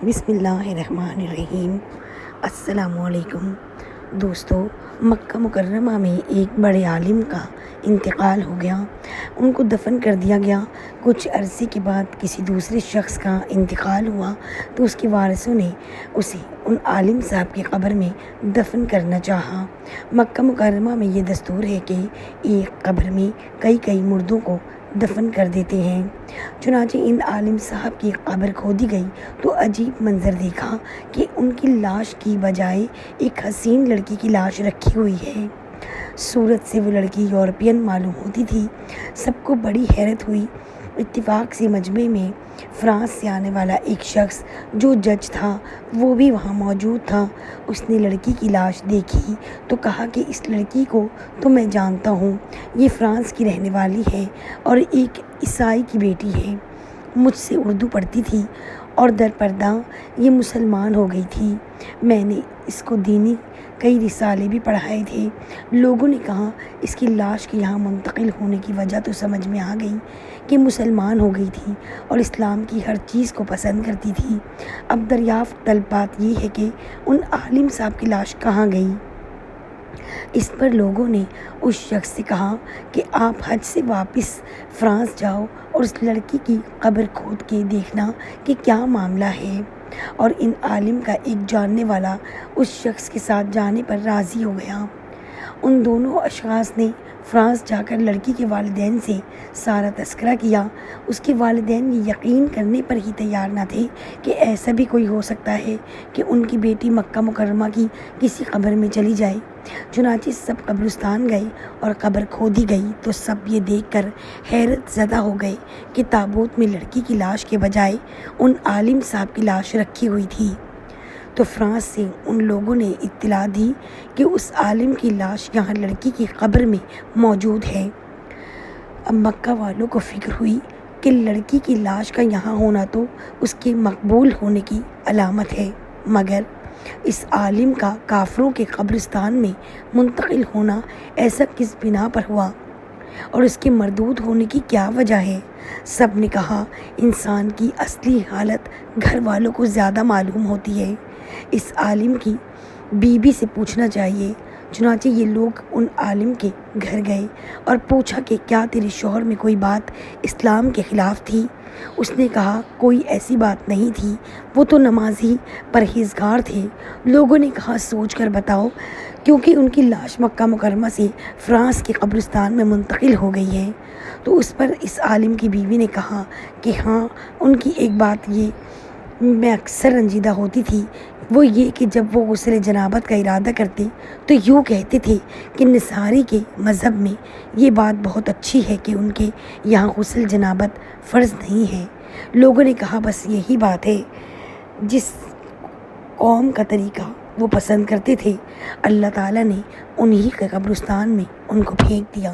بسم اللہ الرحمن الرحیم۔ السلام علیکم دوستو، مکہ مکرمہ میں ایک بڑے عالم کا انتقال ہو گیا، ان کو دفن کر دیا گیا۔ کچھ عرصے کے بعد کسی دوسرے شخص کا انتقال ہوا تو اس کے وارثوں نے اسے ان عالم صاحب کی قبر میں دفن کرنا چاہا۔ مکہ مکرمہ میں یہ دستور ہے کہ ایک قبر میں کئی مردوں کو دفن کر دیتے ہیں۔ چنانچہ ان عالم صاحب کی قبر کھودی گئی تو عجیب منظر دیکھا کہ ان کی لاش کی بجائے ایک حسین لڑکی کی لاش رکھی ہوئی ہے۔ صورت سے وہ لڑکی یورپین معلوم ہوتی تھی۔ سب کو بڑی حیرت ہوئی۔ اتفاق سے مجمع میں فرانس سے آنے والا ایک شخص جو جج تھا وہ بھی وہاں موجود تھا۔ اس نے لڑکی کی لاش دیکھی تو کہا کہ اس لڑکی کو تو میں جانتا ہوں، یہ فرانس کی رہنے والی ہے اور ایک عیسائی کی بیٹی ہے، مجھ سے اردو پڑھتی تھی اور در پردہ یہ مسلمان ہو گئی تھی۔ میں نے اس کو دینی کئی رسالے بھی پڑھائے تھے۔ لوگوں نے کہا اس کی لاش کے یہاں منتقل ہونے کی وجہ تو سمجھ میں آ گئی کہ مسلمان ہو گئی تھی اور اسلام کی ہر چیز کو پسند کرتی تھی۔ اب دریافت طلب بات یہ ہے کہ ان عالم صاحب کی لاش کہاں گئی؟ اس پر لوگوں نے اس شخص سے کہا کہ آپ حج سے واپس فرانس جاؤ اور اس لڑکی کی قبر کھود کے دیکھنا کہ کیا معاملہ ہے۔ اور ان عالم کا ایک جاننے والا اس شخص کے ساتھ جانے پر راضی ہو گیا۔ ان دونوں اشخاص نے فرانس جا کر لڑکی کے والدین سے سارا تذکرہ کیا۔ اس کے والدین یہ یقین کرنے پر ہی تیار نہ تھے کہ ایسا بھی کوئی ہو سکتا ہے کہ ان کی بیٹی مکہ مکرمہ کی کسی قبر میں چلی جائے۔ چنانچہ سب قبرستان گئے اور قبر کھودی گئی تو سب یہ دیکھ کر حیرت زدہ ہو گئے کہ تابوت میں لڑکی کی لاش کے بجائے ان عالم صاحب کی لاش رکھی ہوئی تھی۔ تو فرانس سے ان لوگوں نے اطلاع دی کہ اس عالم کی لاش یہاں لڑکی کی قبر میں موجود ہے۔ اب مکہ والوں کو فکر ہوئی کہ لڑکی کی لاش کا یہاں ہونا تو اس کے مقبول ہونے کی علامت ہے، مگر اس عالم کا کافروں کے قبرستان میں منتقل ہونا ایسا کس بنا پر ہوا اور اس کے مردود ہونے کی کیا وجہ ہے؟ سب نے کہا انسان کی اصلی حالت گھر والوں کو زیادہ معلوم ہوتی ہے، اس عالم کی بیوی سے پوچھنا چاہیے۔ چنانچہ یہ لوگ ان عالم کے گھر گئے اور پوچھا کہ کیا تیرے شوہر میں کوئی بات اسلام کے خلاف تھی؟ اس نے کہا کوئی ایسی بات نہیں تھی، وہ تو نمازی پرہیزگار تھے۔ لوگوں نے کہا سوچ کر بتاؤ، کیونکہ ان کی لاش مکہ مکرمہ سے فرانس کے قبرستان میں منتقل ہو گئی ہے۔ تو اس پر اس عالم کی بیوی نے کہا کہ ہاں، ان کی ایک بات یہ میں اکثر رنجیدہ ہوتی تھی، وہ یہ کہ جب وہ غسل جنابت کا ارادہ کرتے تو یوں کہتے تھے کہ نصاری کے مذہب میں یہ بات بہت اچھی ہے کہ ان کے یہاں غسل جنابت فرض نہیں ہے۔ لوگوں نے کہا بس یہی بات ہے جس قوم کا طریقہ وہ پسند کرتے تھے، اللہ تعالیٰ نے انہی کے قبرستان میں ان کو پھینک دیا۔